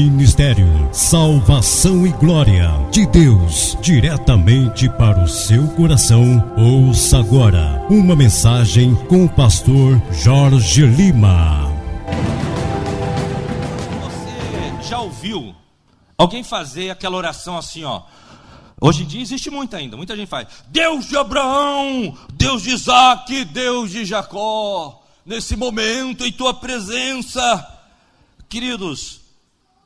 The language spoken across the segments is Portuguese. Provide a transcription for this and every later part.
Ministério Salvação e Glória de Deus, diretamente para o seu coração. Ouça agora uma mensagem com o pastor Jorge Lima. Você já ouviu alguém fazer aquela oração assim, ó? Hoje em dia existe muita gente faz: Deus de Abraão, Deus de Isaac, Deus de Jacó, nesse momento em tua presença. Queridos,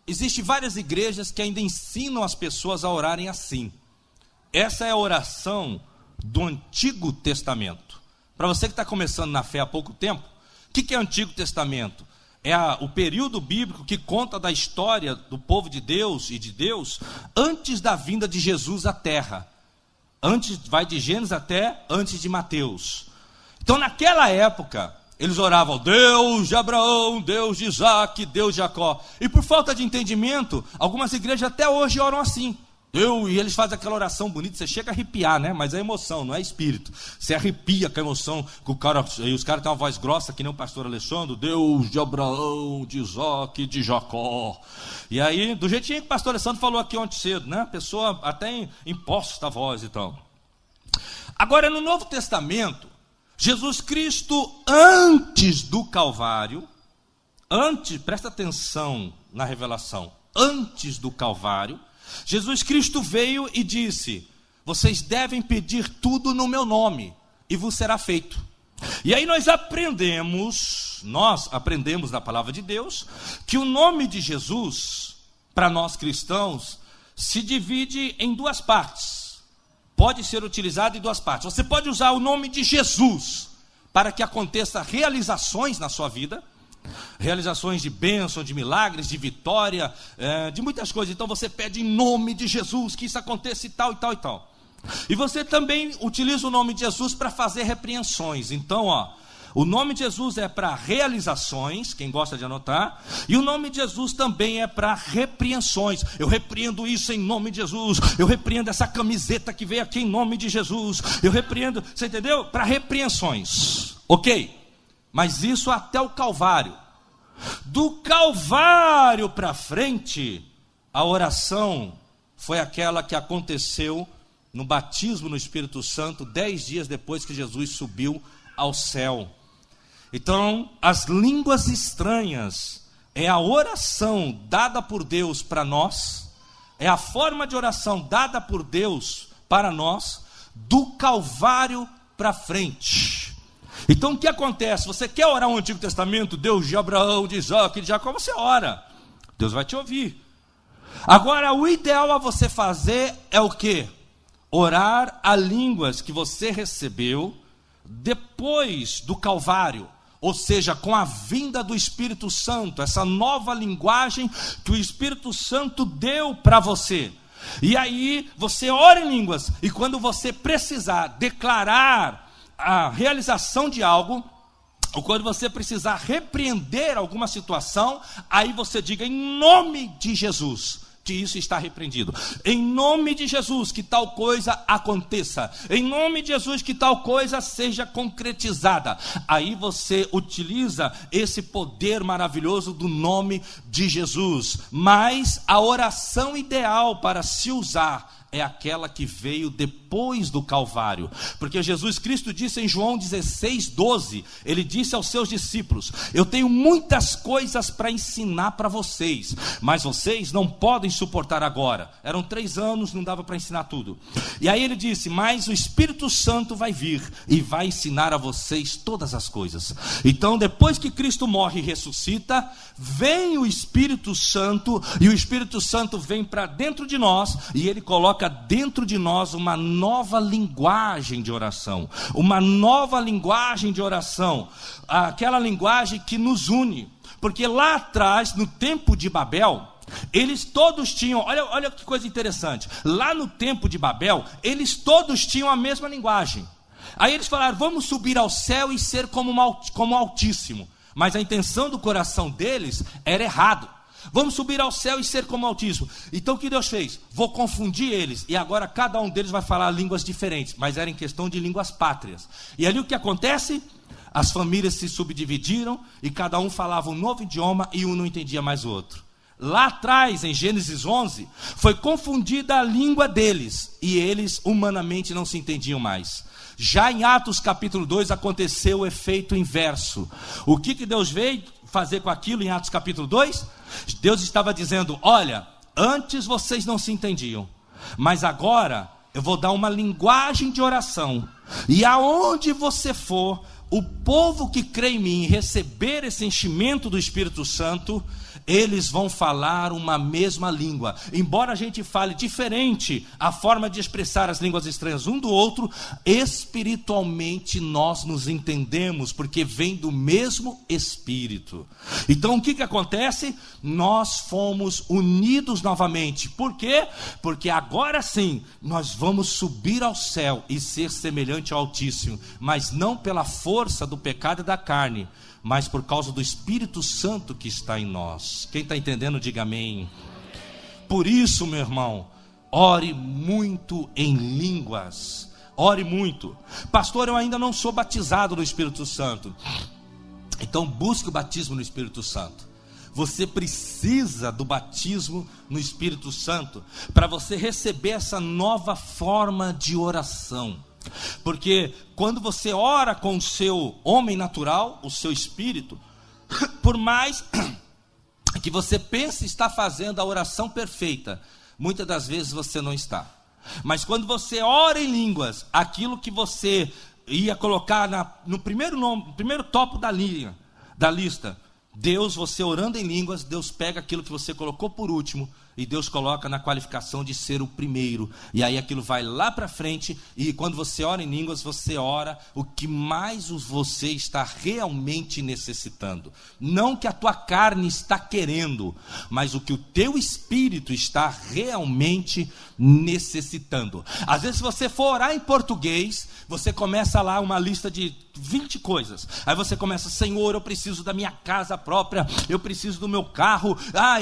existem várias igrejas que ainda ensinam as pessoas a orarem assim. Essa é a oração do Antigo Testamento. Para você que está começando na fé há pouco tempo, o que é o Antigo Testamento? É o período bíblico que conta da história do povo de Deus e de Deus antes da vinda de Jesus à terra. Vai de Gênesis até antes de Mateus. Então naquela época eles oravam: Deus de Abraão, Deus de Isaac, Deus de Jacó. E por falta de entendimento, algumas igrejas até hoje oram assim. E eles fazem aquela oração bonita, você chega a arrepiar, né? Mas é emoção, não é espírito. Você arrepia com a emoção, que e os caras têm uma voz grossa, que nem o pastor Alexandre: Deus de Abraão, de Isaac, de Jacó. E aí, do jeitinho que o pastor Alexandre falou aqui ontem cedo, né? A pessoa até imposta a voz e tal. Agora, no Novo Testamento, Jesus Cristo, antes do Calvário, presta atenção na revelação, antes do Calvário, Jesus Cristo veio e disse: vocês devem pedir tudo no meu nome, e vos será feito. E aí nós aprendemos na palavra de Deus, que o nome de Jesus, para nós cristãos, se divide em duas partes. Pode ser utilizado em duas partes. Você pode usar o nome de Jesus para que aconteça realizações na sua vida, realizações de bênção, de milagres, de vitória, de muitas coisas. Então você pede em nome de Jesus que isso aconteça e tal, e tal, e tal. E você também utiliza o nome de Jesus para fazer repreensões. Então, o nome de Jesus é para realizações, quem gosta de anotar, e o nome de Jesus também é para repreensões. Eu repreendo isso em nome de Jesus, eu repreendo essa camiseta que veio aqui em nome de Jesus, eu repreendo, você entendeu? Para repreensões, ok? Mas isso até o Calvário. Do Calvário para frente, a oração foi aquela que aconteceu no batismo no Espírito Santo, 10 dias depois que Jesus subiu ao céu. Então, as línguas estranhas é a oração dada por Deus para nós, é a forma de oração dada por Deus para nós, do Calvário para frente. Então o que acontece? Você quer orar o Antigo Testamento, Deus de Abraão, de Isaac, de Jacó, você ora, Deus vai te ouvir. Agora, o ideal a você fazer é o quê? Orar a línguas que você recebeu depois do Calvário, ou seja, com a vinda do Espírito Santo, essa nova linguagem que o Espírito Santo deu para você. E aí você ora em línguas, e quando você precisar declarar a realização de algo, ou quando você precisar repreender alguma situação, aí você diga em nome de Jesus que isso está repreendido, em nome de Jesus que tal coisa aconteça, em nome de Jesus que tal coisa seja concretizada. Aí você utiliza esse poder maravilhoso do nome de Jesus. Mas a oração ideal para se usar é aquela que veio depois do Calvário, porque Jesus Cristo disse em João 16:12, ele disse aos seus discípulos: eu tenho muitas coisas para ensinar para vocês, mas vocês não podem suportar agora. Eram 3 anos, não dava para ensinar tudo. E aí ele disse: mas o Espírito Santo vai vir e vai ensinar a vocês todas as coisas. Então, depois que Cristo morre e ressuscita, vem o Espírito Santo, e o Espírito Santo vem para dentro de nós, e ele coloca dentro de nós uma nova linguagem de oração, aquela linguagem que nos une, porque lá atrás, no tempo de Babel, eles todos tinham, olha que coisa interessante, lá no tempo de Babel, eles todos tinham a mesma linguagem. Aí eles falaram: vamos subir ao céu e ser como o Altíssimo, mas a intenção do coração deles era errado. Vamos subir ao céu e ser como o Altíssimo. Então o que Deus fez? Vou confundir eles, e agora cada um deles vai falar línguas diferentes, mas era em questão de línguas pátrias. E ali o que acontece? As famílias se subdividiram, e cada um falava um novo idioma, e um não entendia mais o outro. lá atrás, em Gênesis 11, foi confundida a língua deles, e eles humanamente não se entendiam mais. Já em Atos capítulo 2 aconteceu o efeito inverso. O que Deus veio fazer com aquilo em Atos capítulo 2? Deus estava dizendo: olha, antes vocês não se entendiam, mas agora eu vou dar uma linguagem de oração, e aonde você for, o povo que crê em mim receber esse enchimento do Espírito Santo, eles vão falar uma mesma língua. Embora a gente fale diferente a forma de expressar as línguas estranhas um do outro, espiritualmente nós nos entendemos, porque vem do mesmo Espírito. Então o que acontece? Nós fomos unidos novamente. Por quê? Porque agora sim nós vamos subir ao céu e ser semelhante ao Altíssimo, mas não pela força do pecado e da carne, mas por causa do Espírito Santo que está em nós. Quem está entendendo, diga amém. Por isso, meu irmão, ore muito em línguas. Ore muito. Pastor, eu ainda não sou batizado no Espírito Santo. Então busque o batismo no Espírito Santo. Você precisa do batismo no Espírito Santo para você receber essa nova forma de oração. Porque quando você ora com o seu homem natural, o seu espírito, por mais que você pense estar fazendo a oração perfeita, muitas das vezes você não está. Mas quando você ora em línguas, aquilo que você ia colocar no primeiro topo da lista, Deus, você orando em línguas, Deus pega aquilo que você colocou por último e Deus coloca na qualificação de ser o primeiro, e aí aquilo vai lá para frente, e quando você ora em línguas, você ora o que mais você está realmente necessitando, não que a tua carne está querendo, mas o que o teu espírito está realmente necessitando. Às vezes, se você for orar em português, você começa lá uma lista de 20 coisas, aí você começa: Senhor, eu preciso da minha casa própria, eu preciso do meu carro,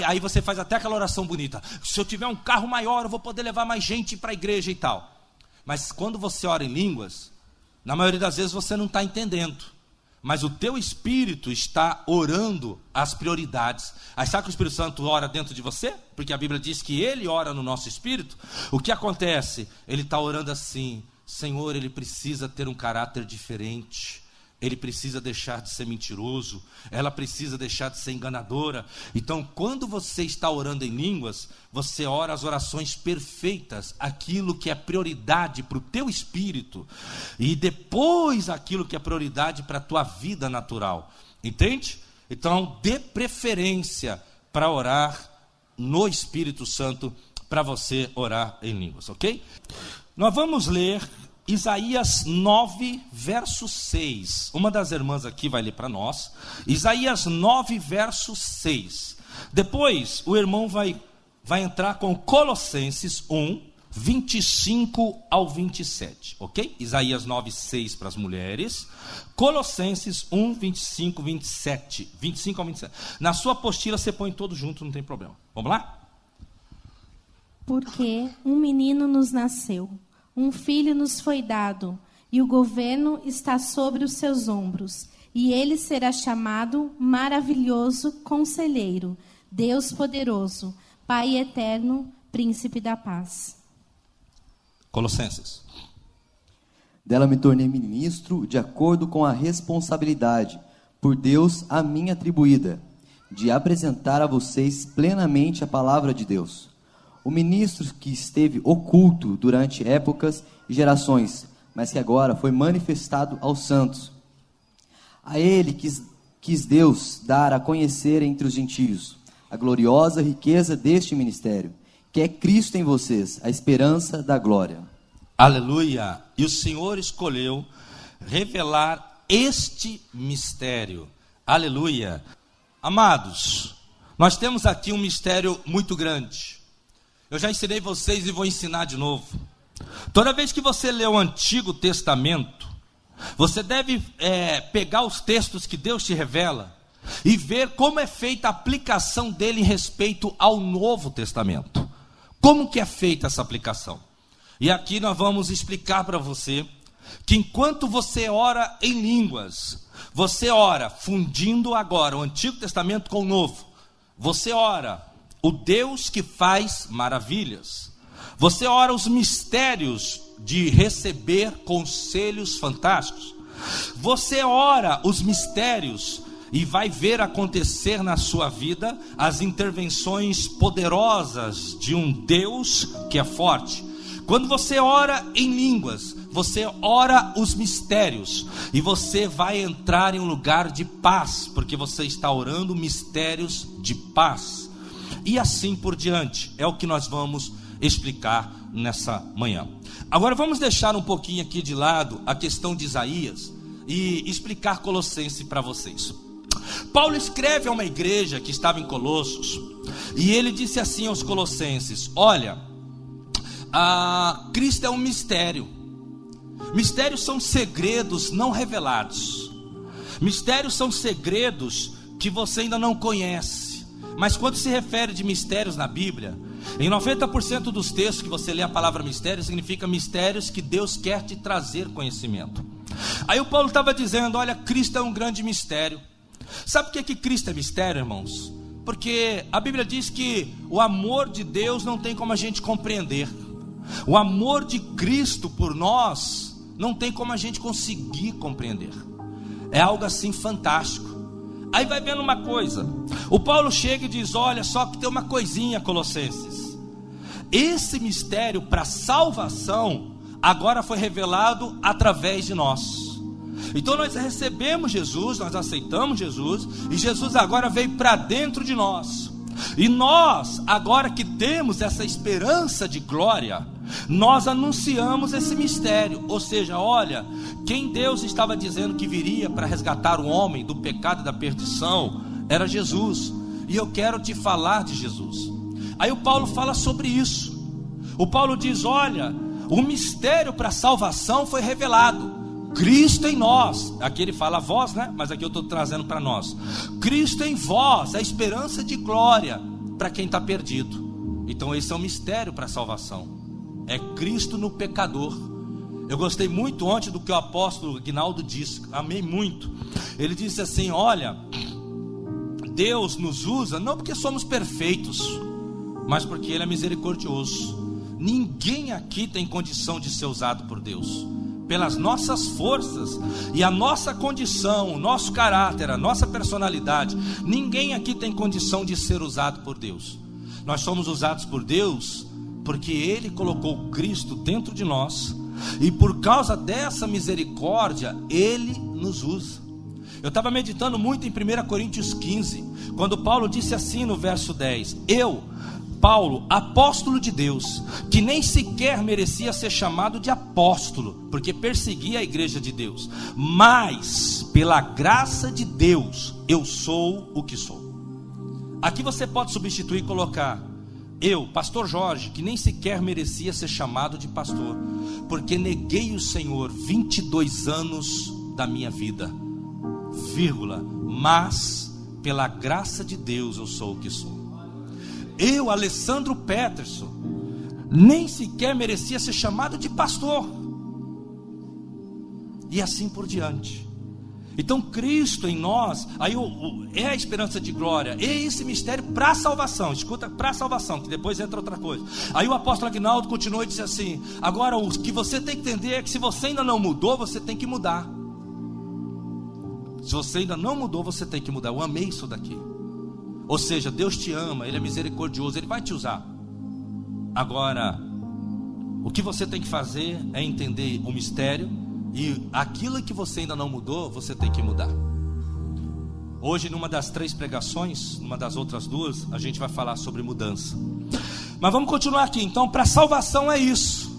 aí você faz até aquela oração bonita: se eu tiver um carro maior, eu vou poder levar mais gente para a igreja e tal. Mas quando você ora em línguas, na maioria das vezes você não está entendendo, mas o teu espírito está orando as prioridades. Aí sabe que o Espírito Santo ora dentro de você? Porque a Bíblia diz que ele ora no nosso espírito. O que acontece? Ele está orando assim: Senhor, ele precisa ter um caráter diferente, ele precisa deixar de ser mentiroso, ela precisa deixar de ser enganadora. Então, quando você está orando em línguas, você ora as orações perfeitas, aquilo que é prioridade para o teu espírito, e depois aquilo que é prioridade para a tua vida natural. Entende? Então, dê preferência para orar no Espírito Santo, para você orar em línguas, ok? Nós vamos ler Isaías 9, verso 6. Uma das irmãs aqui vai ler para nós. Isaías 9, verso 6. Depois, o irmão vai entrar com Colossenses 1, 25 ao 27. Ok? Isaías 9, 6 para as mulheres. Colossenses 1, 25, 27. 25 ao 27. Na sua apostila você põe todo junto, não tem problema. Vamos lá? Porque um menino nos nasceu, um filho nos foi dado, e o governo está sobre os seus ombros. E ele será chamado Maravilhoso Conselheiro, Deus Poderoso, Pai Eterno, Príncipe da Paz. Colossenses. Dela me tornei ministro de acordo com a responsabilidade, por Deus a mim atribuída, de apresentar a vocês plenamente a palavra de Deus. O ministro que esteve oculto durante épocas e gerações, mas que agora foi manifestado aos santos. A ele quis Deus dar a conhecer entre os gentios a gloriosa riqueza deste ministério, que é Cristo em vocês, a esperança da glória. Aleluia! E o Senhor escolheu revelar este mistério. Aleluia! Amados, nós temos aqui um mistério muito grande. Eu já ensinei vocês e vou ensinar de novo. Toda vez que você lê o Antigo Testamento, você deve pegar os textos que Deus te revela e ver como é feita a aplicação dele em respeito ao Novo Testamento. Como que é feita essa aplicação? E aqui nós vamos explicar para você que enquanto você ora em línguas, você ora fundindo agora o Antigo Testamento com o Novo. Você ora o Deus que faz maravilhas. Você ora os mistérios de receber conselhos fantásticos. Você ora os mistérios e vai ver acontecer na sua vida as intervenções poderosas de um Deus que é forte. Quando você ora em línguas, você ora os mistérios e você vai entrar em um lugar de paz, porque você está orando mistérios de paz. E assim por diante, é o que nós vamos explicar nessa manhã. Agora vamos deixar um pouquinho aqui de lado a questão de Isaías e explicar Colossenses para vocês. Paulo escreve a uma igreja que estava em Colossos, e ele disse assim aos colossenses: olha, Cristo é um mistério. Mistérios são segredos não revelados. Mistérios são segredos que você ainda não conhece. Mas quando se refere de mistérios na Bíblia, em 90% dos textos que você lê a palavra mistério, significa mistérios que Deus quer te trazer conhecimento. Aí o Paulo estava dizendo: olha, Cristo é um grande mistério. Sabe por que Cristo é mistério, irmãos? Porque a Bíblia diz que o amor de Deus não tem como a gente compreender. O amor de Cristo por nós não tem como a gente conseguir compreender. É algo assim fantástico. Aí vai vendo uma coisa, o Paulo chega e diz: olha, só que tem uma coisinha, Colossenses. Esse mistério para salvação agora foi revelado através de nós. Então nós recebemos Jesus, nós aceitamos Jesus, e Jesus agora veio para dentro de nós. E nós, agora que temos essa esperança de glória, nós anunciamos esse mistério. Ou seja, olha, quem Deus estava dizendo que viria para resgatar o homem do pecado e da perdição era Jesus. E eu quero te falar de Jesus. Aí o Paulo fala sobre isso. O Paulo diz: olha, o mistério para a salvação foi revelado. Cristo em nós. Aqui ele fala vós, né? Mas aqui eu estou trazendo para nós. Cristo em vós, a esperança de glória para quem está perdido. Então esse é um mistério para a salvação. É Cristo no pecador. Eu gostei muito ontem do que o apóstolo Aguinaldo disse. Amei muito. Ele disse assim: olha, Deus nos usa não porque somos perfeitos, mas porque Ele é misericordioso. Ninguém aqui tem condição de ser usado por Deus. Pelas nossas forças e a nossa condição, o nosso caráter, a nossa personalidade, ninguém aqui tem condição de ser usado por Deus. Nós somos usados por Deus porque Ele colocou Cristo dentro de nós, e por causa dessa misericórdia Ele nos usa. Eu estava meditando muito em 1 Coríntios 15, quando Paulo disse assim no verso 10: eu, Paulo, apóstolo de Deus, que nem sequer merecia ser chamado de apóstolo, porque perseguia a igreja de Deus, mas pela graça de Deus eu sou o que sou. Aqui você pode substituir e colocar: eu, pastor Jorge, que nem sequer merecia ser chamado de pastor, porque neguei o Senhor 22 anos da minha vida, vírgula, mas pela graça de Deus eu sou o que sou. Eu, Alessandro Peterson, nem sequer merecia ser chamado de pastor. E assim por diante. Então Cristo em nós, aí é a esperança de glória, é esse mistério para a salvação. Escuta, para a salvação, que depois entra outra coisa. Aí o apóstolo Aguinaldo continuou e disse assim: agora o que você tem que entender é que se você ainda não mudou, você tem que mudar. Se você ainda não mudou, você tem que mudar. Eu amei isso daqui. Ou seja, Deus te ama, Ele é misericordioso, Ele vai te usar. Agora, o que você tem que fazer é entender o mistério, e aquilo que você ainda não mudou, você tem que mudar. Hoje, numa das 3 pregações, numa das outras 2, a gente vai falar sobre mudança. Mas vamos continuar aqui. Então, para salvação é isso.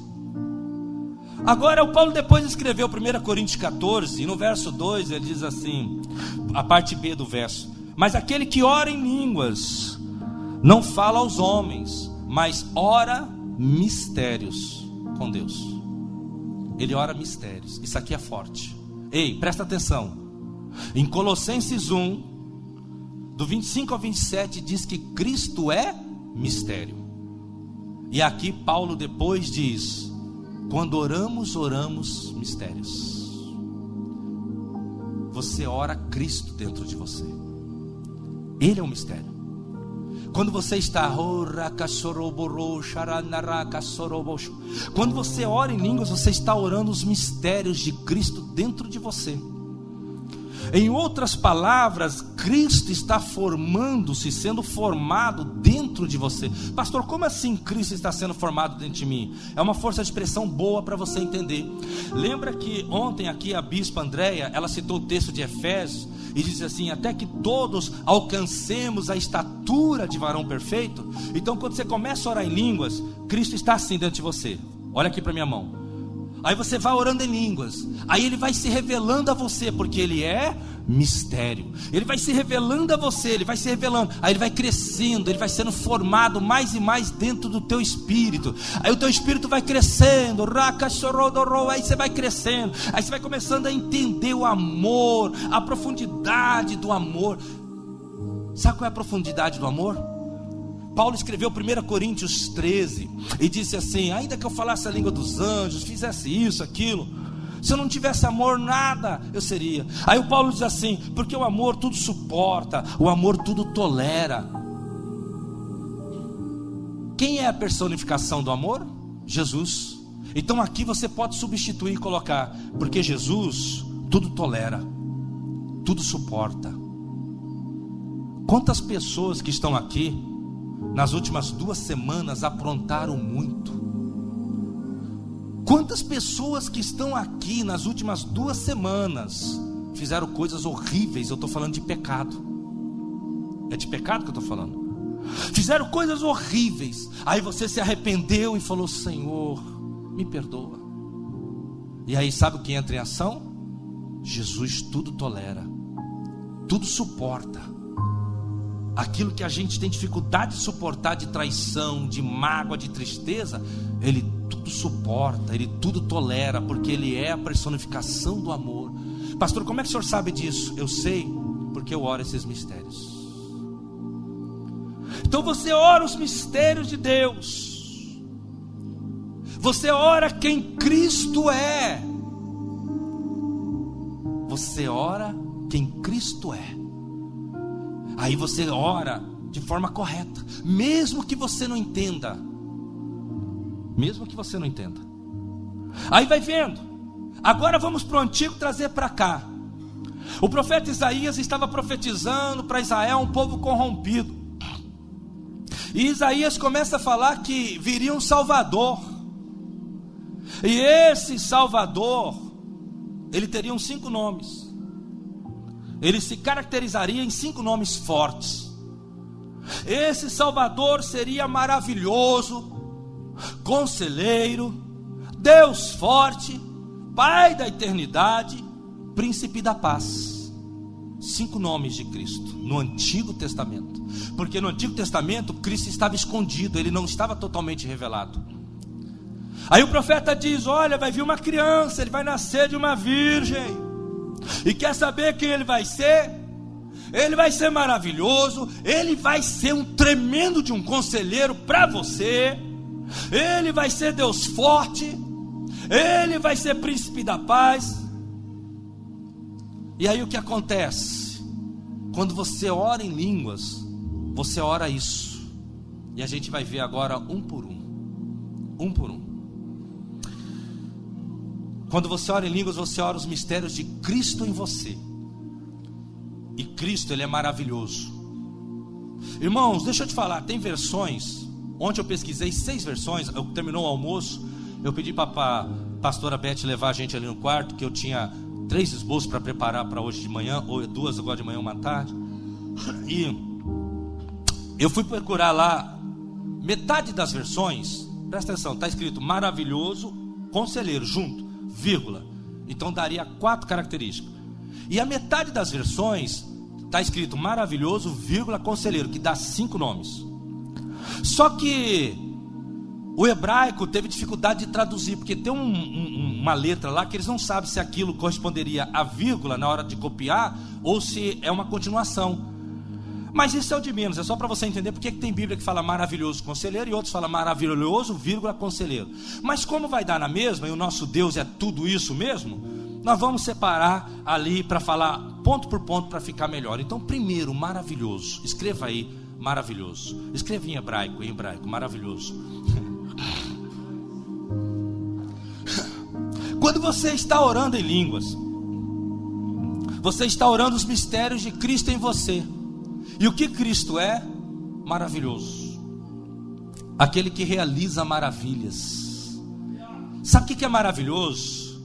Agora o Paulo depois escreveu 1 Coríntios 14, e no verso 2 ele diz assim, a parte B do verso: mas aquele que ora em línguas não fala aos homens, mas ora mistérios com Deus. Ele ora mistérios. Isso aqui é forte. Ei, presta atenção. Em Colossenses 1, do 25 ao 27, diz que Cristo é mistério. E aqui Paulo depois diz: quando oramos, oramos mistérios. Você ora Cristo dentro de você. Ele é um mistério. Quando você está, quando você ora em línguas, você está orando os mistérios de Cristo dentro de você. Em outras palavras, Cristo está formando-se, sendo formado dentro de você. Pastor, como assim Cristo está sendo formado dentro de mim? É uma força de expressão boa para você entender. Lembra que ontem aqui a bispa Andréia, ela citou o texto de Efésios e diz assim: até que todos alcancemos a estatura de varão perfeito. Então quando você começa a orar em línguas, Cristo está assim dentro de você. Olha aqui para minha mão. Aí você vai orando em línguas, aí ele vai se revelando a você, porque ele é mistério. Ele vai se revelando a você, ele vai se revelando, aí ele vai crescendo, ele vai sendo formado mais e mais dentro do teu espírito. Aí o teu espírito vai crescendo, aí você vai crescendo, aí você vai começando a entender o amor, a profundidade do amor. Sabe qual é a profundidade do amor? Paulo escreveu 1 Coríntios 13 e disse assim: ainda que eu falasse a língua dos anjos, fizesse isso, aquilo, se eu não tivesse amor, nada eu seria. Aí o Paulo diz assim: porque o amor tudo suporta, o amor tudo tolera. Quem é a personificação do amor? Jesus. Então aqui você pode substituir e colocar: porque Jesus tudo tolera, tudo suporta. Quantas pessoas que estão aqui nas últimas 2 semanas aprontaram muito? Quantas pessoas que estão aqui nas últimas 2 semanas fizeram coisas horríveis? Eu estou falando de pecado. É de pecado que eu estou falando. Fizeram coisas horríveis. Aí você se arrependeu e falou: Senhor, me perdoa. E aí sabe o que entra em ação? Jesus tudo tolera, tudo suporta. Aquilo que a gente tem dificuldade de suportar, de traição, de mágoa, de tristeza, Ele tudo suporta, Ele tudo tolera, porque Ele é a personificação do amor. Pastor, como é que o senhor sabe disso? Eu sei, porque eu oro esses mistérios. Então você ora os mistérios de Deus, você ora quem Cristo é, você ora quem Cristo é. Aí você ora de forma correta, mesmo que você não entenda. Mesmo que você não entenda. Aí vai vendo. Agora vamos para o Antigo trazer para cá. O profeta Isaías estava profetizando para Israel, um povo corrompido. E Isaías começa a falar que viria um Salvador. E esse Salvador, ele teria uns 5 nomes. Ele se caracterizaria em 5 nomes fortes. Esse Salvador seria maravilhoso, Conselheiro, Deus forte, Pai da eternidade, Príncipe da paz. 5 nomes de Cristo no Antigo Testamento. Porque no Antigo Testamento Cristo estava escondido, ele não estava totalmente revelado. Aí o profeta diz: olha, vai vir uma criança, ele vai nascer de uma virgem. E quer saber quem ele vai ser? Ele vai ser maravilhoso, ele vai ser um tremendo de um conselheiro para você, ele vai ser Deus forte, ele vai ser príncipe da paz. E aí o que acontece? Quando você ora em línguas, você ora isso. E a gente vai ver agora um por um. Quando você ora em línguas, você ora os mistérios de Cristo em você. E Cristo, Ele é maravilhoso. Irmãos, deixa eu te falar, tem versões. Ontem eu pesquisei 6 versões. Terminou o almoço, eu pedi para a pastora Beth levar a gente ali no quarto, que eu tinha 3 esboços para preparar para hoje de manhã, ou 2 agora de manhã, uma tarde. E eu fui procurar lá. Metade das versões, presta atenção, está escrito maravilhoso, conselheiro, junto, vírgula. Então daria 4 características. E a metade das versões está escrito maravilhoso, vírgula, conselheiro, que dá 5 nomes. Só que o hebraico teve dificuldade de traduzir, porque tem uma letra lá que eles não sabem se aquilo corresponderia a vírgula na hora de copiar, ou se é uma continuação. Mas isso é o de menos, é só para você entender porque que tem Bíblia que fala maravilhoso conselheiro e outros falam maravilhoso, vírgula, conselheiro. Mas como vai dar na mesma, e o nosso Deus é tudo isso mesmo, nós vamos separar ali para falar ponto por ponto para ficar melhor. Então primeiro, maravilhoso, escreva aí, maravilhoso. Escrevi em hebraico, maravilhoso. Quando você está orando em línguas, você está orando os mistérios de Cristo em você. E o que Cristo é? Maravilhoso. Aquele que realiza maravilhas. Sabe o que é maravilhoso?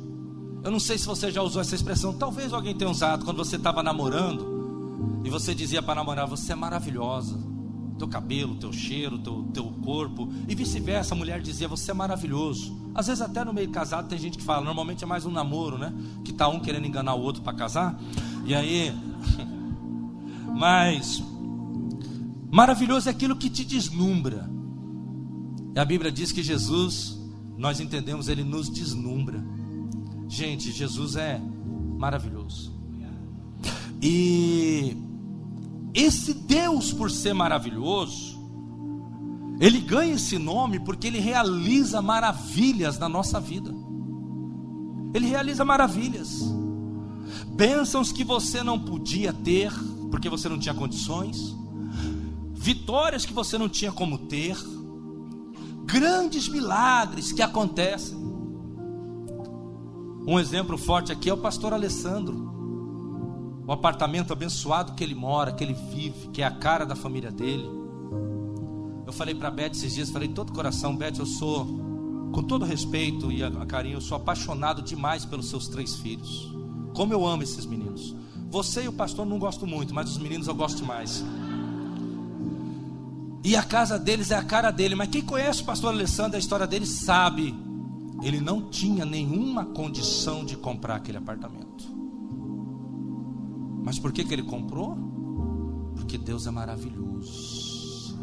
Eu não sei se você já usou essa expressão. Talvez alguém tenha usado quando você estava namorando e você dizia para namorar: você é maravilhosa. Teu cabelo, teu cheiro, teu corpo. E vice-versa, a mulher dizia: você é maravilhoso. Às vezes até no meio casado tem gente que fala. Normalmente é mais um namoro, né? Que está um querendo enganar o outro para casar. E aí... Mas maravilhoso é aquilo que te deslumbra. E a Bíblia diz que Jesus, nós entendemos, ele nos deslumbra. Gente, Jesus é maravilhoso. E esse Deus, por ser maravilhoso, ele ganha esse nome porque ele realiza maravilhas na nossa vida. Ele realiza maravilhas, bênçãos que você não podia ter porque você não tinha condições, vitórias que você não tinha como ter, grandes milagres que acontecem. Um exemplo forte aqui é o pastor Alessandro. O apartamento abençoado que ele mora, que ele vive, que é a cara da família dele. Eu falei para a Beth esses dias, falei de todo coração: Beth, eu sou, com todo respeito e a carinho, eu sou apaixonado demais pelos seus 3 filhos. Como eu amo esses meninos. Você e o pastor não gosto muito, mas os meninos eu gosto demais. E a casa deles é a cara dele. Mas quem conhece o pastor Alessandro, a história dele, sabe, ele não tinha nenhuma condição de comprar aquele apartamento. Mas por que ele comprou? Porque Deus é maravilhoso.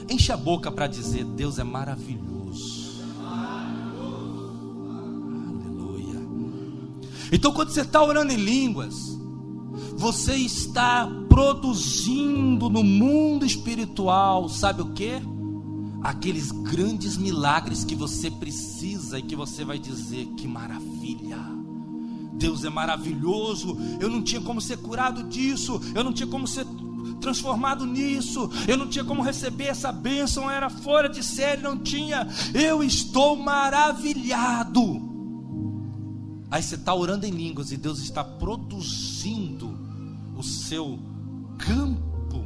Enche a boca para dizer: Deus é maravilhoso. Aleluia. Então quando você está orando em línguas, você está produzindo no mundo espiritual, sabe o que? Aqueles grandes milagres que você precisa e que você vai dizer: que maravilha, Deus é maravilhoso. Eu não tinha como ser curado disso, eu não tinha como ser transformado nisso, eu não tinha como receber essa bênção, era fora de série, não tinha. Eu estou maravilhado. Aí você está orando em línguas e Deus está produzindo o seu campo,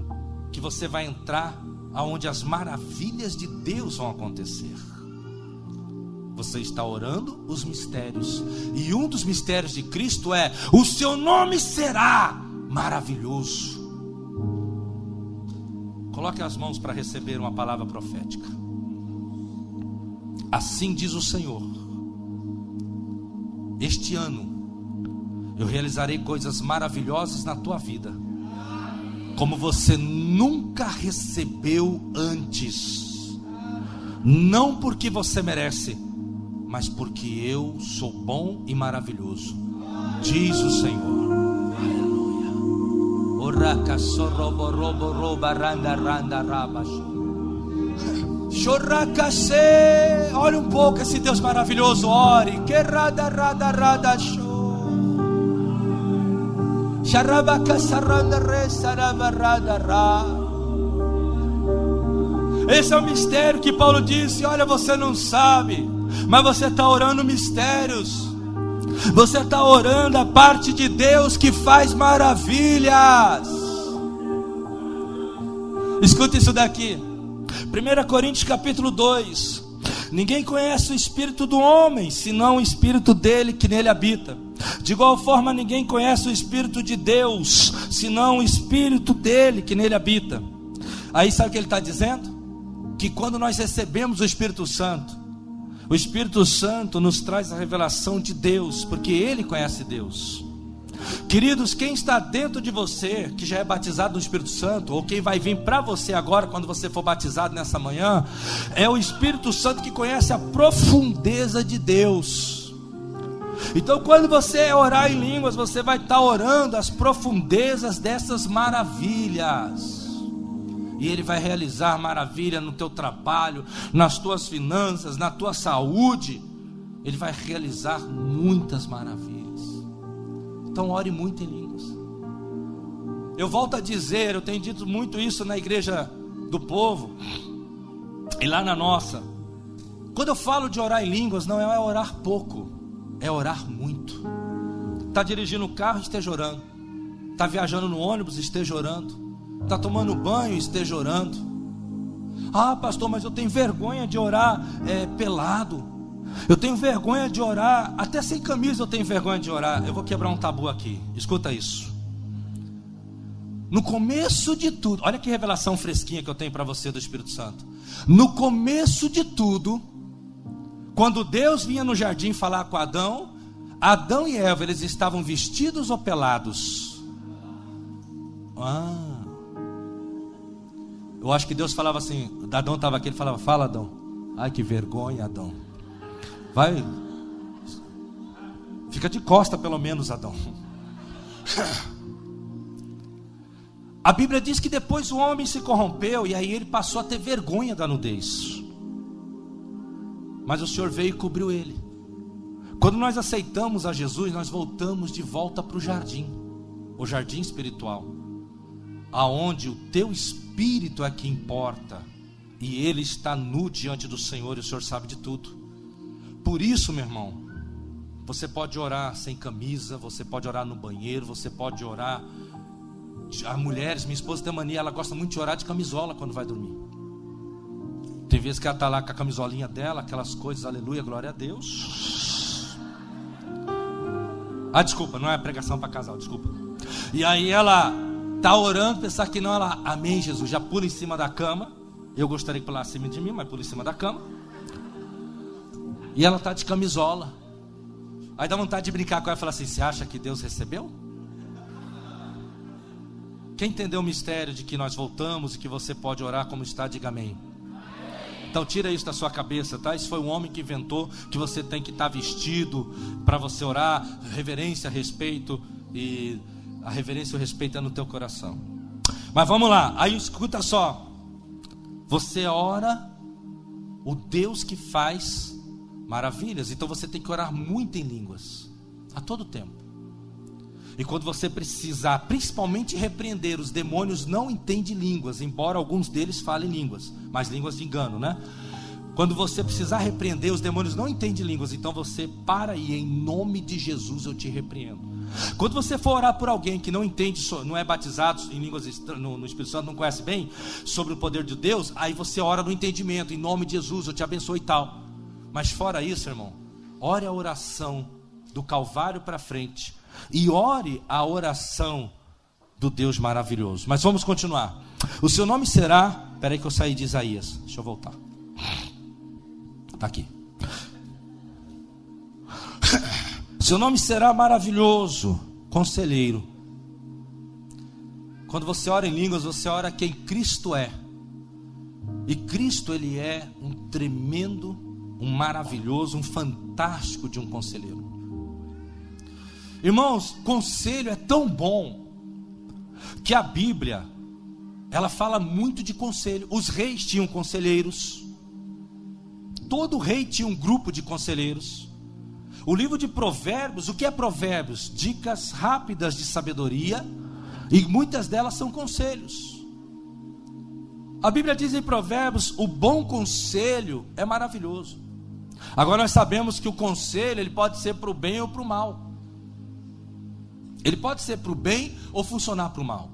que você vai entrar aonde as maravilhas de Deus vão acontecer. Você está orando os mistérios, e um dos mistérios de Cristo é: o seu nome será maravilhoso. Coloque as mãos para receber uma palavra profética. Assim diz o Senhor: este ano eu realizarei coisas maravilhosas na tua vida, como você nunca recebeu antes. Não porque você merece, mas porque eu sou bom e maravilhoso, diz o Senhor. Aleluia. Olha um pouco esse Deus maravilhoso, ore. Esse é o mistério que Paulo disse: olha, você não sabe, mas você está orando mistérios. Você está orando a parte de Deus que faz maravilhas. Escuta isso daqui, 1 Coríntios capítulo 2. Ninguém conhece o espírito do homem, senão o espírito dele que nele habita. De igual forma, ninguém conhece o espírito de Deus, senão o espírito dele que nele habita. Aí sabe o que ele está dizendo? Que quando nós recebemos o Espírito Santo nos traz a revelação de Deus, porque ele conhece Deus. Queridos, quem está dentro de você, que já é batizado no Espírito Santo, ou quem vai vir para você agora, quando você for batizado nessa manhã, é o Espírito Santo que conhece a profundeza de Deus. Então quando você orar em línguas, você vai estar orando as profundezas dessas maravilhas. E ele vai realizar maravilha no teu trabalho, nas tuas finanças, na tua saúde. Ele vai realizar muitas maravilhas. Então ore muito em línguas. Eu volto a dizer, eu tenho dito muito isso na igreja do povo e lá na nossa. Quando eu falo de orar em línguas, não é orar pouco, é orar muito. Está dirigindo o carro, esteja orando. Está viajando no ônibus, esteja orando. Está tomando banho, esteja orando. Ah, pastor, mas eu tenho vergonha de orar pelado. Eu tenho vergonha de orar, até sem camisa eu tenho vergonha de orar. Eu vou quebrar um tabu aqui, escuta isso. No começo de tudo, olha que revelação fresquinha que eu tenho para você do Espírito Santo. No começo de tudo, quando Deus vinha no jardim falar com Adão e Eva, eles estavam vestidos ou pelados? Eu acho que Deus falava assim, Adão estava aqui, ele falava, fala Adão. Ai que vergonha, Adão. Vai, fica de costa pelo menos, Adão. A Bíblia diz que depois o homem se corrompeu e aí ele passou a ter vergonha da nudez. Mas o Senhor veio e cobriu ele. Quando nós aceitamos a Jesus, nós voltamos de volta para o jardim espiritual, aonde o teu espírito é que importa, e ele está nu diante do Senhor, e o Senhor sabe de tudo. Por isso, meu irmão, você pode orar sem camisa, você pode orar no banheiro, você pode orar. As mulheres, minha esposa tem mania, ela gosta muito de orar de camisola quando vai dormir. Tem vezes que ela está lá com a camisolinha dela, aquelas coisas, aleluia, glória a Deus. Desculpa, não é pregação para casal, desculpa. E aí ela está orando, pensar que não, ela, amém Jesus, já pula em cima da cama. Eu gostaria que pulasse em cima de mim, mas pula em cima da cama. E ela está de camisola. Aí dá vontade de brincar com ela e falar assim, você acha que Deus recebeu? Quem entendeu o mistério de que nós voltamos e que você pode orar como está, diga amém. Então tira isso da sua cabeça, tá? Isso foi um homem que inventou que você tem que estar vestido para você orar. Reverência, respeito, e a reverência e o respeito é no teu coração. Mas vamos lá, aí escuta só. Você ora o Deus que faz maravilhas. Então você tem que orar muito em línguas, a todo tempo. E quando você precisar, principalmente repreender, os demônios não entendem línguas, embora alguns deles falem línguas, mas línguas de engano, né? Quando você precisar repreender, os demônios não entendem línguas, então você para e em nome de Jesus eu te repreendo. Quando você for orar por alguém que não entende, não é batizado em línguas no Espírito Santo, não conhece bem sobre o poder de Deus, aí você ora no entendimento, em nome de Jesus, eu te abençoo e tal. Mas fora isso, irmão, ore a oração do Calvário para frente. E ore a oração do Deus maravilhoso. Mas vamos continuar. O seu nome será... Espera aí que eu saí de Isaías. Deixa eu voltar. Está aqui. Seu nome será maravilhoso, conselheiro. Quando você ora em línguas, você ora quem Cristo é. E Cristo, ele é um tremendo, um maravilhoso, um fantástico de um conselheiro. Irmãos, conselho é tão bom que a Bíblia, ela fala muito de conselho. Os reis tinham conselheiros. Todo rei tinha um grupo de conselheiros. O livro de Provérbios, o que é Provérbios? Dicas rápidas de sabedoria, e muitas delas são conselhos. A Bíblia diz em Provérbios, o bom conselho é maravilhoso. Agora nós sabemos que o conselho, ele pode ser para o bem ou para o mal. Ele pode ser para o bem ou funcionar para o mal.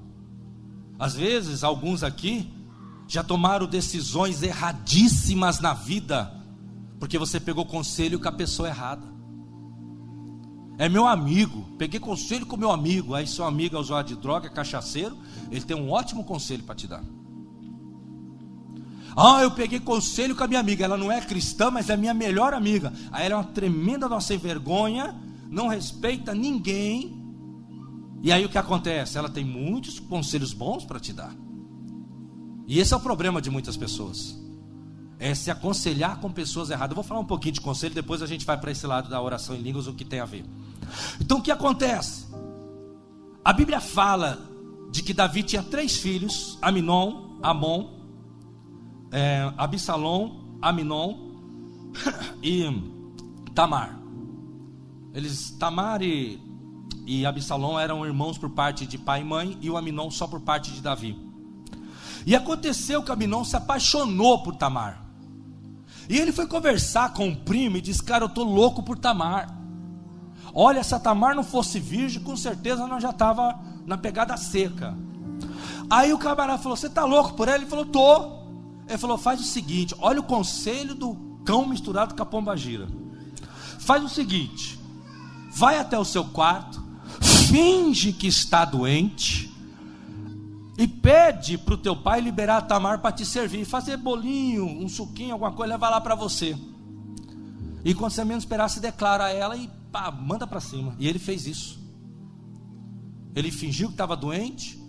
Às vezes, alguns aqui já tomaram decisões erradíssimas na vida, porque você pegou conselho com a pessoa errada. É meu amigo, peguei conselho com meu amigo. Aí seu amigo é usuário de droga, é cachaceiro, ele tem um ótimo conselho para te dar. Eu peguei conselho com a minha amiga, ela não é cristã, mas é minha melhor amiga. Aí ela é uma tremenda nossa vergonha, não respeita ninguém. E aí o que acontece? Ela tem muitos conselhos bons para te dar. E esse é o problema de muitas pessoas, é se aconselhar com pessoas erradas. Eu vou falar um pouquinho de conselho, depois a gente vai para esse lado da oração em línguas, o que tem a ver. Então o que acontece? A Bíblia fala de que Davi tinha 3 filhos, Aminon, Amon, Absalom, Aminon e Tamar. Tamar e e Absalão eram irmãos por parte de pai e mãe, e o Aminon só por parte de Davi. E aconteceu que Aminon se apaixonou por Tamar. E ele foi conversar com o primo e disse: cara, eu estou louco por Tamar. Olha, se a Tamar não fosse virgem, com certeza nós já estava na pegada seca. Aí o camarada falou: você está louco por ela? Ele falou: tô. Ele falou: faz o seguinte, olha o conselho do cão misturado com a pombagira. Faz o seguinte, vai até o seu quarto, finge que está doente e pede para o teu pai liberar a Tamar para te servir, fazer bolinho, um suquinho, alguma coisa, levar lá para você. E quando você menos esperar, se declara a ela e pá, manda para cima. E ele fez isso. Ele fingiu que estava doente,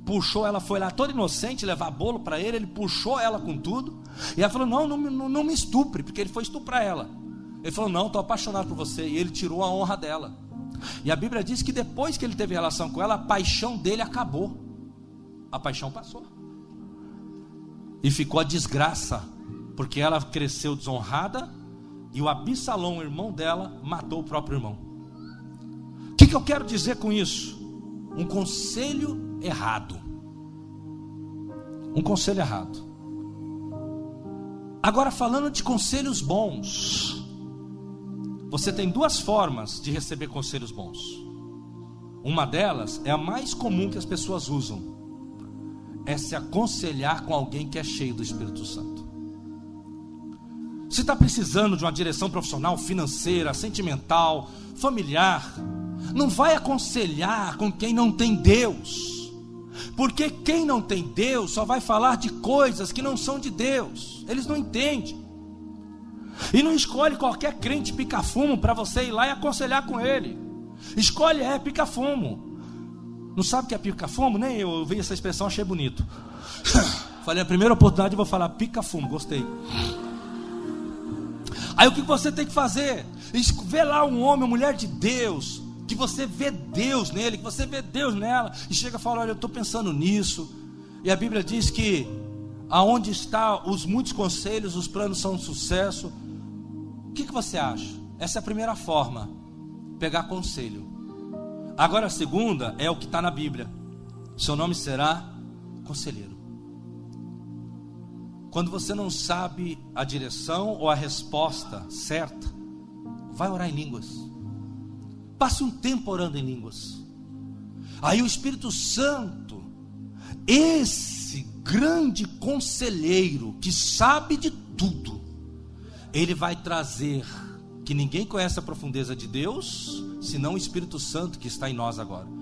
puxou ela, foi lá toda inocente levar bolo para ele, ele puxou ela com tudo, e ela falou: não me estupre, porque ele foi estuprar ela. Ele falou: não, estou apaixonado por você. E ele tirou a honra dela. E a Bíblia diz que depois que ele teve relação com ela, a paixão dele acabou. A paixão passou. E ficou a desgraça, porque ela cresceu desonrada, e o Absalão, o irmão dela, matou o próprio irmão. O que eu quero dizer com isso? Um conselho errado. Um conselho errado. Agora, falando de conselhos bons, você tem duas formas de receber conselhos bons. Uma delas é a mais comum que as pessoas usam: é se aconselhar com alguém que é cheio do Espírito Santo. Você está precisando de uma direção profissional, financeira, sentimental, familiar, não vai aconselhar com quem não tem Deus, porque quem não tem Deus só vai falar de coisas que não são de Deus. Eles não entendem. E não escolhe qualquer crente pica-fumo para você ir lá e aconselhar com ele. Escolhe pica-fumo. Não sabe o que é pica-fumo? Nem eu ouvi essa expressão, achei bonito. Falei, a primeira oportunidade eu vou falar pica-fumo, gostei. Aí o que você tem que fazer? Vê lá um homem, uma mulher de Deus, que você vê Deus nele, que você vê Deus nela, e chega e fala: olha, eu estou pensando nisso. E a Bíblia diz que aonde está os muitos conselhos, os planos são um sucesso. O que você acha? Essa é a primeira forma, pegar conselho. Agora a segunda é o que está na Bíblia: seu nome será conselheiro. Quando você não sabe a direção ou a resposta certa, vai orar em línguas. Passe um tempo orando em línguas. Aí o Espírito Santo, esse grande conselheiro que sabe de tudo, ele vai trazer, que ninguém conhece a profundeza de Deus, senão o Espírito Santo que está em nós agora.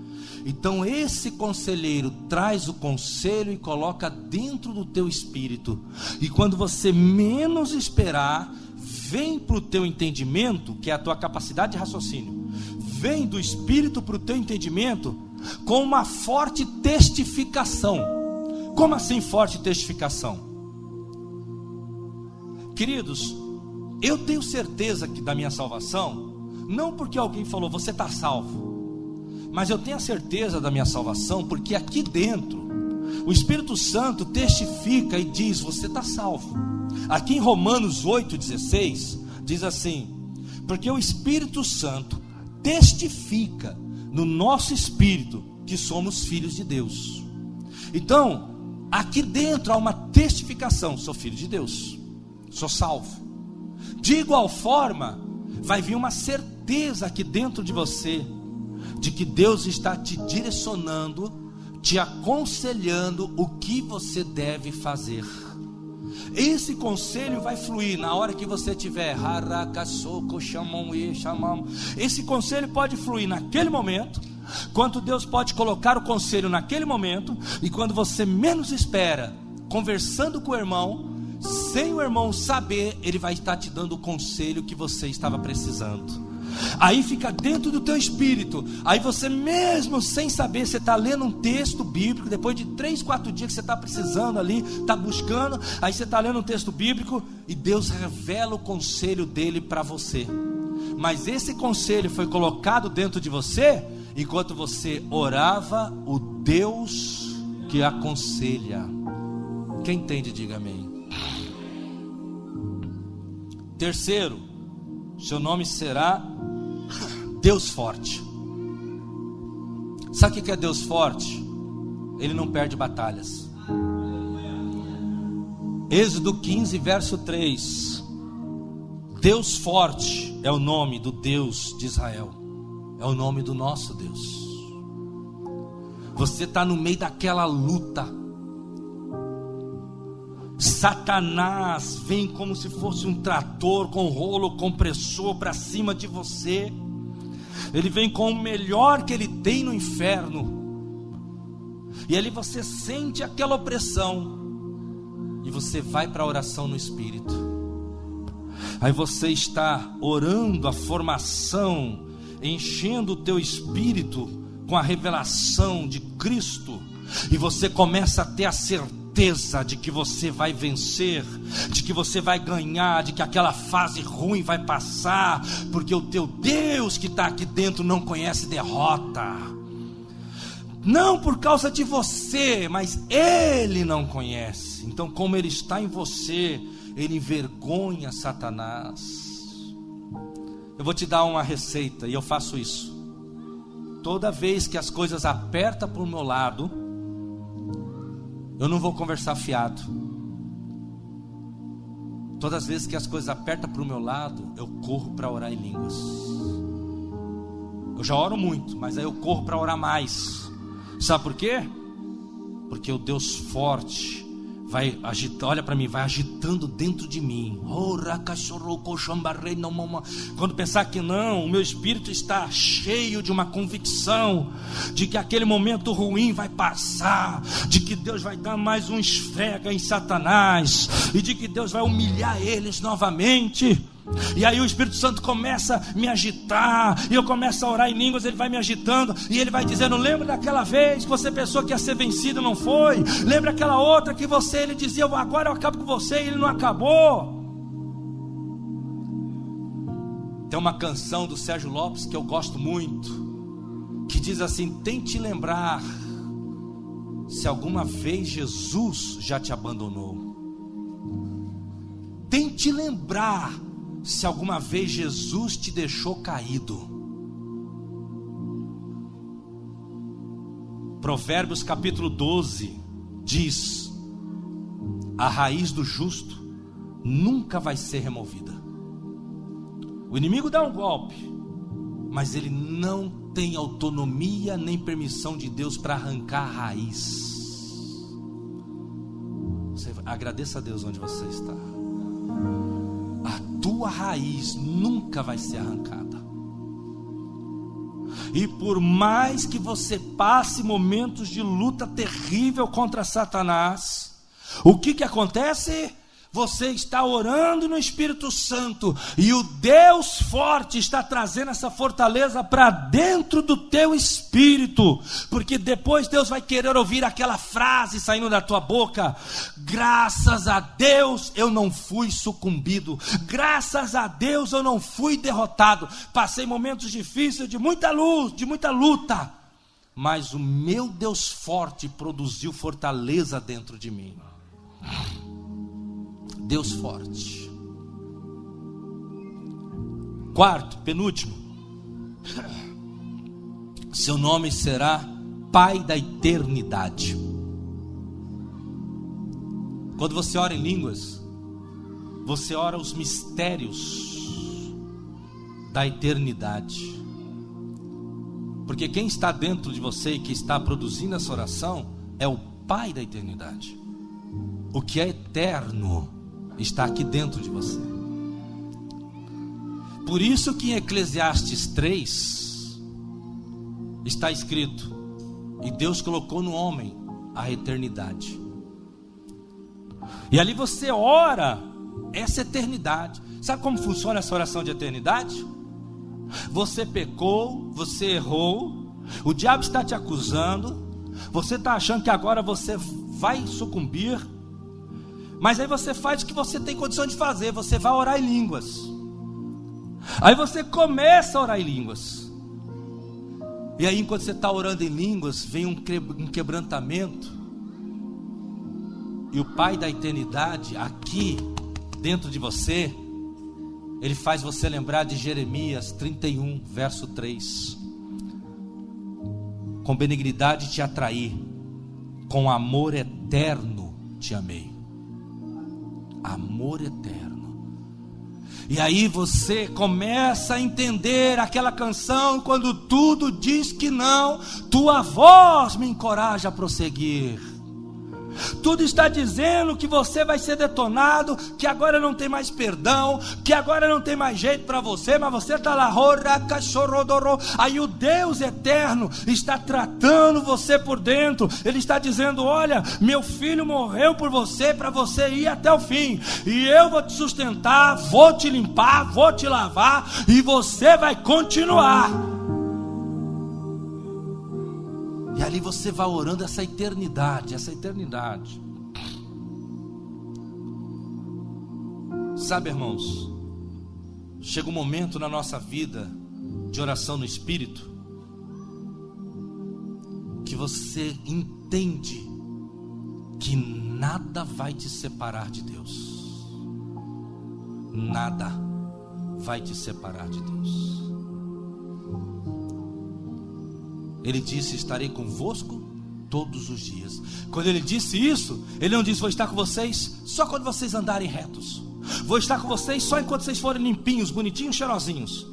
Então esse conselheiro traz o conselho e coloca dentro do teu espírito, e quando você menos esperar, vem para o teu entendimento, que é a tua capacidade de raciocínio, vem do espírito para o teu entendimento com uma forte testificação. Como assim forte testificação? Queridos, eu tenho certeza que da minha salvação, não porque alguém falou você está salvo, mas eu tenho a certeza da minha salvação porque aqui dentro o Espírito Santo testifica e diz: você está salvo. Aqui em Romanos 8,16 diz assim: porque o Espírito Santo testifica no nosso espírito que somos filhos de Deus. Então aqui dentro há uma testificação: sou filho de Deus, sou salvo. De igual forma, vai vir uma certeza aqui dentro de você, de que Deus está te direcionando, te aconselhando o que você deve fazer. Esse conselho vai fluir na hora que você tiver. Esse conselho pode fluir naquele momento, quando Deus pode colocar o conselho naquele momento, e quando você menos espera, conversando com o irmão, sem o irmão saber, ele vai estar te dando o conselho que você estava precisando. Aí fica dentro do teu espírito. Aí você mesmo sem saber, você está lendo um texto bíblico, depois de 3, 4 dias que você está precisando ali, está buscando, aí você está lendo um texto bíblico e Deus revela o conselho dele para você. Mas esse conselho foi colocado dentro de você enquanto você orava o Deus que aconselha. Quem entende, diga amém. Terceiro, seu nome será Deus forte. Sabe o que é Deus forte? Ele não perde batalhas. Êxodo 15, verso 3. Deus forte é o nome do Deus de Israel. É o nome do nosso Deus. Você está no meio daquela luta. Satanás vem como se fosse um trator com rolo compressor para cima de você. Ele vem com o melhor que ele tem no inferno. E ali você sente aquela opressão. E você vai para a oração no Espírito. Aí você está orando a formação, enchendo o teu espírito com a revelação de Cristo. E você começa a ter a certeza de que você vai vencer, de que você vai ganhar, de que aquela fase ruim vai passar, porque o teu Deus que está aqui dentro não conhece derrota. Não por causa de você, mas Ele não conhece. Então, como Ele está em você, Ele envergonha Satanás. Eu vou te dar uma receita, e eu faço isso. Toda vez que as coisas apertam para o meu lado, eu não vou conversar fiado. Todas as vezes que as coisas apertam para o meu lado, eu corro para orar em línguas. Eu já oro muito, mas aí eu corro para orar mais. Sabe por quê? Porque o Deus forte vai agitando, olha para mim, vai agitando dentro de mim. Quando pensar que não, o meu espírito está cheio de uma convicção de que aquele momento ruim vai passar, de que Deus vai dar mais um esfrega em Satanás, e de que Deus vai humilhar eles novamente. E aí o Espírito Santo começa a me agitar, e eu começo a orar em línguas. Ele vai me agitando, e ele vai dizendo: lembra daquela vez que você pensou que ia ser vencido, não foi? Lembra aquela outra que ele dizia: agora eu acabo com você, e ele não acabou. Tem uma canção do Sérgio Lopes que eu gosto muito, que diz assim: tente lembrar se alguma vez Jesus já te abandonou. Tente lembrar se alguma vez Jesus te deixou caído. Provérbios capítulo 12 diz: a raiz do justo nunca vai ser removida. O inimigo dá um golpe, mas ele não tem autonomia nem permissão de Deus para arrancar a raiz. Você agradeça a Deus onde você está. A tua raiz nunca vai ser arrancada. E por mais que você passe momentos de luta terrível contra Satanás, o que acontece? Você está orando no Espírito Santo, e o Deus forte está trazendo essa fortaleza para dentro do teu espírito, porque depois Deus vai querer ouvir aquela frase saindo da tua boca: graças a Deus eu não fui sucumbido, graças a Deus eu não fui derrotado. Passei momentos difíceis, de muita luz, de muita luta, mas o meu Deus forte produziu fortaleza dentro de mim. Deus forte. Quarto, penúltimo, seu nome será Pai da eternidade. Quando você ora em línguas, você ora os mistérios da eternidade. Porque quem está dentro de você e que está produzindo essa oração é o Pai da eternidade. O que é eterno está aqui dentro de você. Por isso que em Eclesiastes 3 está escrito: e Deus colocou no homem a eternidade. E ali você ora essa eternidade. Sabe como funciona essa oração de eternidade? Você pecou, você errou, o diabo está te acusando, você está achando que agora você vai sucumbir, mas aí você faz o que você tem condição de fazer, você vai orar em línguas. Aí você começa a orar em línguas. E aí enquanto você está orando em línguas, vem um quebrantamento. E o Pai da eternidade, aqui dentro de você, Ele faz você lembrar de Jeremias 31, verso 3. com benignidade te atraí, com amor eterno te amei. Amor eterno. E aí você começa a entender aquela canção, quando tudo diz que não, tua voz me encoraja a prosseguir. Tudo está dizendo que você vai ser detonado, que agora não tem mais perdão, que agora não tem mais jeito para você, mas você está lá, aí o Deus eterno está tratando você por dentro. Ele está dizendo: olha, meu filho morreu por você, para você ir até o fim, e eu vou te sustentar, vou te limpar, vou te lavar, e você vai continuar. E ali você vai orando essa eternidade, essa eternidade. Sabe, irmãos, chega um momento na nossa vida de oração no Espírito que você entende que nada vai te separar de Deus. Nada vai te separar de Deus. Ele disse: estarei convosco todos os dias. Quando ele disse isso, ele não disse: vou estar com vocês só quando vocês andarem retos, vou estar com vocês só enquanto vocês forem limpinhos, bonitinhos, cheirosinhos.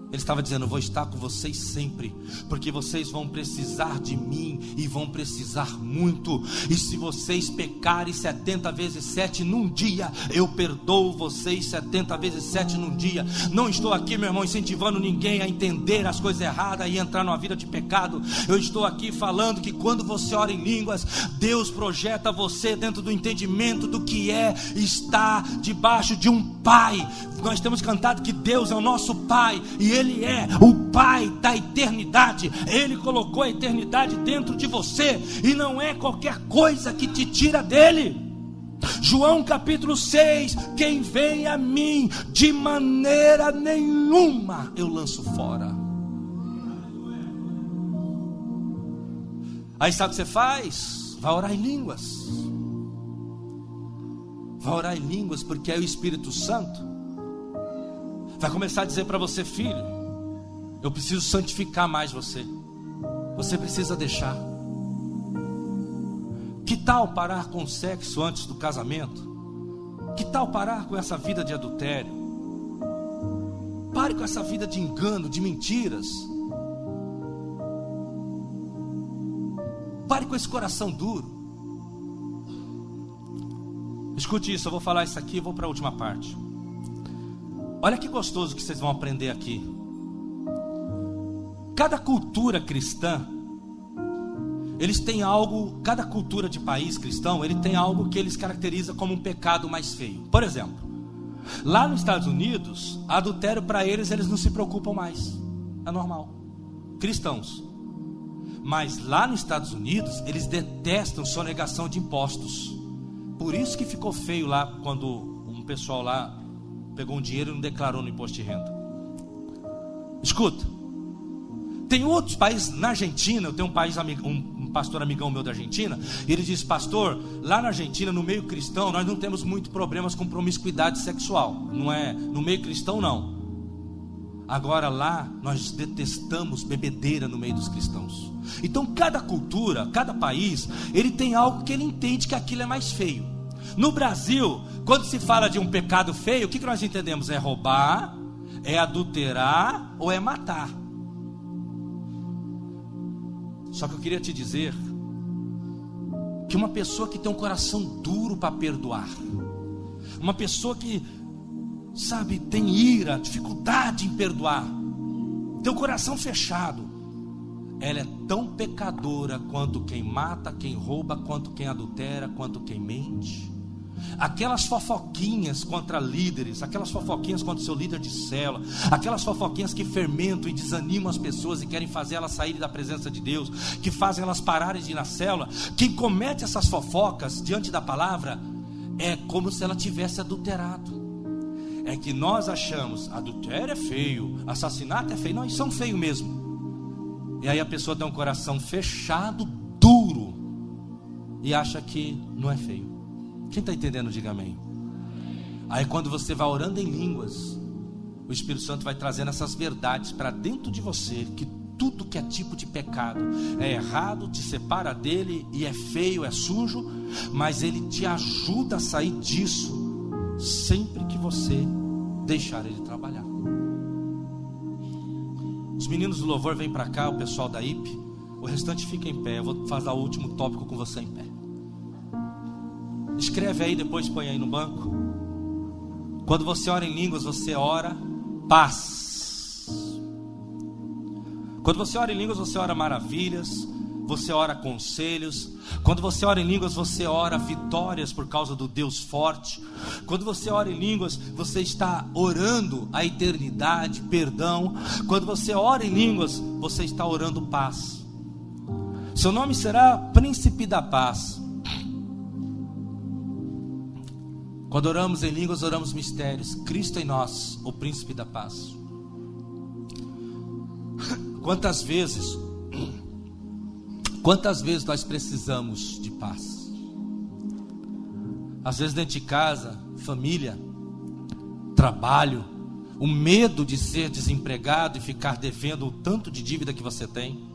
Ele estava dizendo: vou estar com vocês sempre, porque vocês vão precisar de mim, e vão precisar muito. E se vocês pecarem 70 vezes 7 num dia, eu perdoo vocês 70 vezes 7 num dia. Não estou aqui, meu irmão, incentivando ninguém a entender as coisas erradas e entrar numa vida de pecado. Eu estou aqui falando que quando você ora em línguas, Deus projeta você dentro do entendimento do que é estar debaixo de um Pai. Nós temos cantado que Deus é o nosso Pai, e Ele é o Pai da eternidade. Ele colocou a eternidade dentro de você, e não é qualquer coisa que te tira dele. João capítulo 6: quem vem a mim, de maneira nenhuma eu lanço fora. Aí sabe o que você faz? Vai orar em línguas. Vai orar em línguas, porque aí o Espírito Santo vai começar a dizer para você: filho, eu preciso santificar mais você. Você precisa deixar. Que tal parar com o sexo antes do casamento? Que tal parar com essa vida de adultério? Pare com essa vida de engano, de mentiras. Pare com esse coração duro. Escute isso, eu vou falar isso aqui e vou para a última parte. Olha que gostoso que vocês vão aprender aqui. Cada cultura cristã, eles têm algo, cada cultura de país cristão, ele tem algo que eles caracteriza como um pecado mais feio. Por exemplo, lá nos Estados Unidos, adultério para eles não se preocupam mais. É normal. Cristãos. Mas lá nos Estados Unidos, eles detestam sonegação de impostos. Por isso que ficou feio lá quando um pessoal lá pegou um dinheiro e não declarou no imposto de renda. Escuta, tem outros países. Na Argentina, eu tenho um pastor amigão meu da Argentina, e ele diz: pastor, lá na Argentina, no meio cristão, nós não temos muito problemas com promiscuidade sexual. Não é, no meio cristão não. Agora lá, nós detestamos bebedeira no meio dos cristãos. Então cada cultura, cada país, ele tem algo que ele entende que aquilo é mais feio. No Brasil, quando se fala de um pecado feio, o que nós entendemos? É roubar, é adulterar ou é matar. Só que eu queria te dizer que uma pessoa que tem um coração duro para perdoar, uma pessoa que, sabe, tem ira, dificuldade em perdoar, tem o coração fechado, ela é tão pecadora quanto quem mata, quem rouba, quanto quem adultera, quanto quem mente. Aquelas fofoquinhas contra líderes, aquelas fofoquinhas contra o seu líder de célula, aquelas fofoquinhas que fermentam e desanimam as pessoas e querem fazer elas saírem da presença de Deus, que fazem elas pararem de ir na célula. Quem comete essas fofocas diante da palavra é como se ela tivesse adulterado. É que nós achamos, adultério é feio, assassinato é feio. Não, isso são feio mesmo. E aí a pessoa tem um coração fechado, duro, e acha que não é feio. Quem está entendendo, diga amém. Aí quando você vai orando em línguas, o Espírito Santo vai trazendo essas verdades para dentro de você, que tudo que é tipo de pecado. É errado, te separa dele e é feio, é sujo, mas ele te ajuda a sair disso sempre que você deixar ele trabalhar. Os meninos do louvor vêm para cá, o pessoal da IP, o restante fica em pé. Eu vou fazer o último tópico com você em pé. Escreve aí, depois põe aí no banco. Quando você ora em línguas, você ora paz. Quando você ora em línguas, você ora maravilhas, você ora conselhos. Quando você ora em línguas, você ora vitórias por causa do Deus forte. Quando você ora em línguas, você está orando a eternidade, perdão. Quando você ora em línguas, você está orando paz. Seu nome será Príncipe da Paz. Quando oramos em línguas, oramos mistérios. Cristo em nós, o Príncipe da Paz. Quantas vezes nós precisamos de paz? Às vezes dentro de casa, família, trabalho, o medo de ser desempregado e ficar devendo o tanto de dívida que você tem.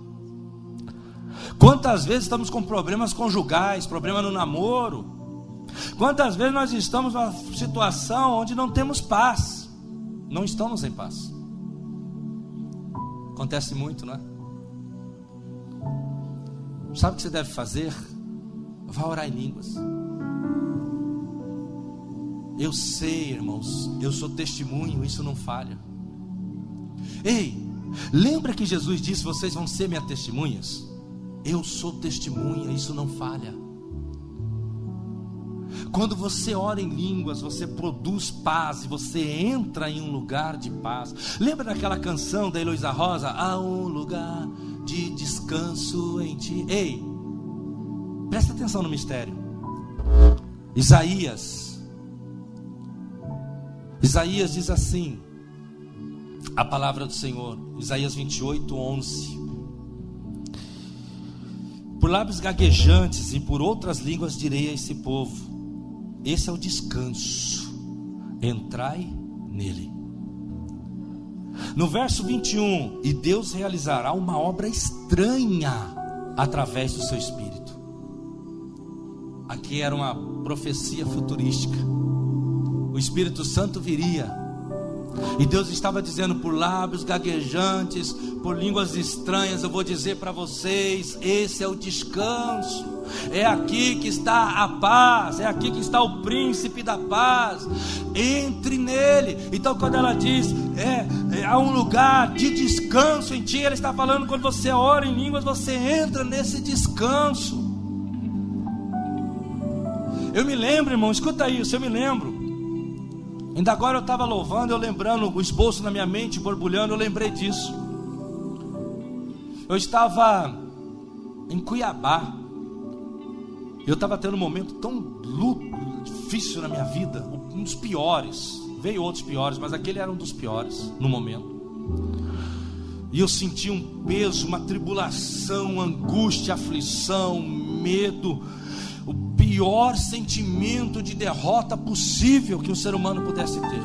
Quantas vezes estamos com problemas conjugais, problema no namoro? Quantas vezes nós estamos numa situação onde não temos paz, não estamos em paz? Acontece muito, não é? Sabe o que você deve fazer? Vá orar em línguas. Eu sei, irmãos, eu sou testemunho, isso não falha. Ei, lembra que Jesus disse: vocês vão ser minhas testemunhas? Eu sou testemunha, isso não falha. Quando você ora em línguas, você produz paz e você entra em um lugar de paz. Lembra daquela canção da Heloísa Rosa? Há um lugar de descanso em ti. Ei, presta atenção no mistério. Isaías diz assim, a palavra do Senhor, Isaías 28:11. Por lábios gaguejantes e por outras línguas direi a esse povo: esse é o descanso, entrai nele. No verso 21, e Deus realizará uma obra estranha através do seu Espírito. Aqui era uma profecia futurística. O Espírito Santo viria, e Deus estava dizendo: por lábios gaguejantes, por línguas estranhas, eu vou dizer para vocês: esse é o descanso, é aqui que está a paz, é aqui que está o príncipe da paz, entre nele. Então quando ela diz, há um lugar de descanso em ti, ela está falando, quando você ora em línguas, você entra nesse descanso. Eu me lembro, irmão, escuta isso, eu me lembro. Ainda agora eu estava louvando, eu lembrando, o esboço na minha mente borbulhando, eu lembrei disso. Eu estava em Cuiabá. Eu estava tendo um momento tão difícil na minha vida, um dos piores. Veio outros piores, mas aquele era um dos piores no momento. E eu senti um peso, uma tribulação, angústia, aflição, medo. O pior sentimento de derrota possível que um ser humano pudesse ter.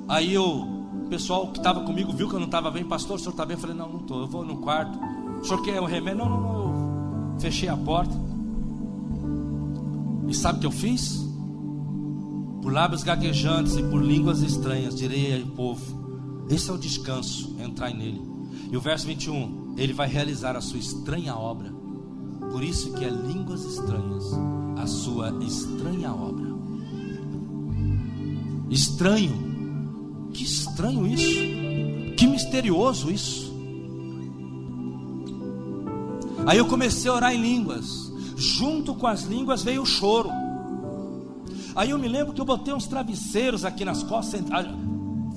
Aí o pessoal que estava comigo viu que eu não estava bem. Pastor, o senhor está bem? Eu falei: não estou, eu vou no quarto. O senhor quer um remédio? Não, eu fechei a porta. E sabe o que eu fiz? Por lábios gaguejantes e por línguas estranhas direi ao povo: esse é o descanso, entrai nele. E o verso 21, ele vai realizar a sua estranha obra. Por isso que é línguas estranhas, a sua estranha obra. Estranho, que estranho isso, que misterioso isso. Aí eu comecei a orar em línguas. Junto com as línguas veio o choro. Aí eu me lembro que eu botei uns travesseiros aqui nas costas,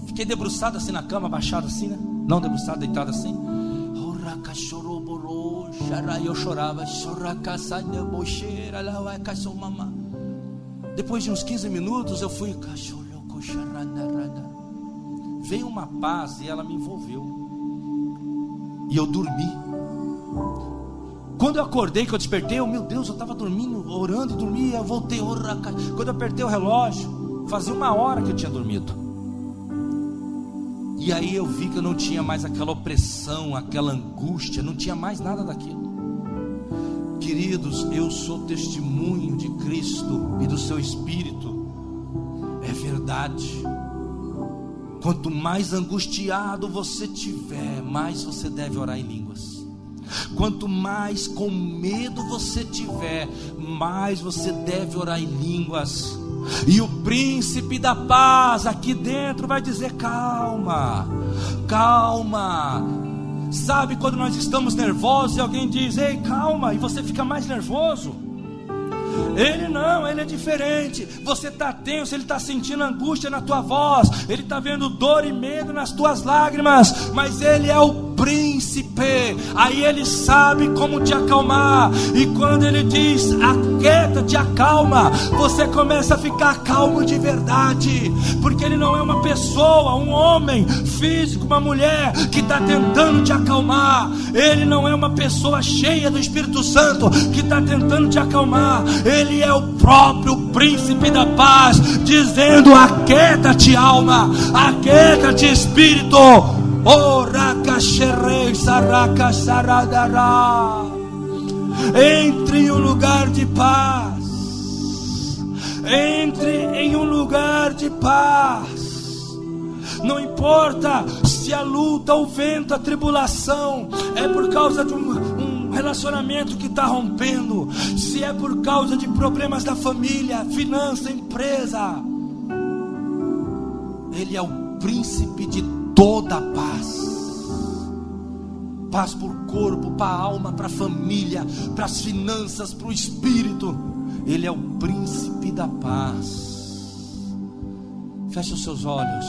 fiquei debruçado assim na cama, abaixado assim, né? Não debruçado, deitado assim. E eu chorava. Depois de uns 15 minutos eu fui. Veio uma paz e ela me envolveu. E eu dormi. Quando eu acordei, que eu despertei, meu Deus, eu estava dormindo, orando e dormi. Eu voltei. Quando eu apertei o relógio, fazia 1 hora que eu tinha dormido. E aí eu vi que eu não tinha mais aquela opressão, aquela angústia, não tinha mais nada daquilo. Queridos, eu sou testemunho de Cristo e do seu Espírito. É verdade. Quanto mais angustiado você tiver, mais você deve orar em línguas. Quanto mais com medo você tiver, mais você deve orar em línguas. E o príncipe da paz aqui dentro vai dizer: calma, calma. Sabe quando nós estamos nervosos e alguém diz: ei, calma, e você fica mais nervoso? Ele não, ele é diferente. Você está tenso, ele está sentindo angústia na tua voz, ele está vendo dor e medo nas tuas lágrimas, mas ele é o príncipe. Aí ele sabe como te acalmar. E quando ele diz: aquieta-te, acalma, você começa a ficar calmo de verdade. Porque ele não é uma pessoa, um homem físico, uma mulher que está tentando te acalmar. Ele não é uma pessoa cheia do Espírito Santo que está tentando te acalmar. Ele é o próprio príncipe da paz, dizendo: aquieta-te, alma, aquieta-te, espírito. Entre em um lugar de paz. Entre em um lugar de paz. Não importa se a luta, o vento, a tribulação é por causa de um relacionamento que está rompendo, se é por causa de problemas da família, finança, empresa. Ele é o príncipe de toda a paz. Paz para o corpo, para a alma, para a família, para as finanças, para o espírito. Ele é o príncipe da paz. Feche os seus olhos.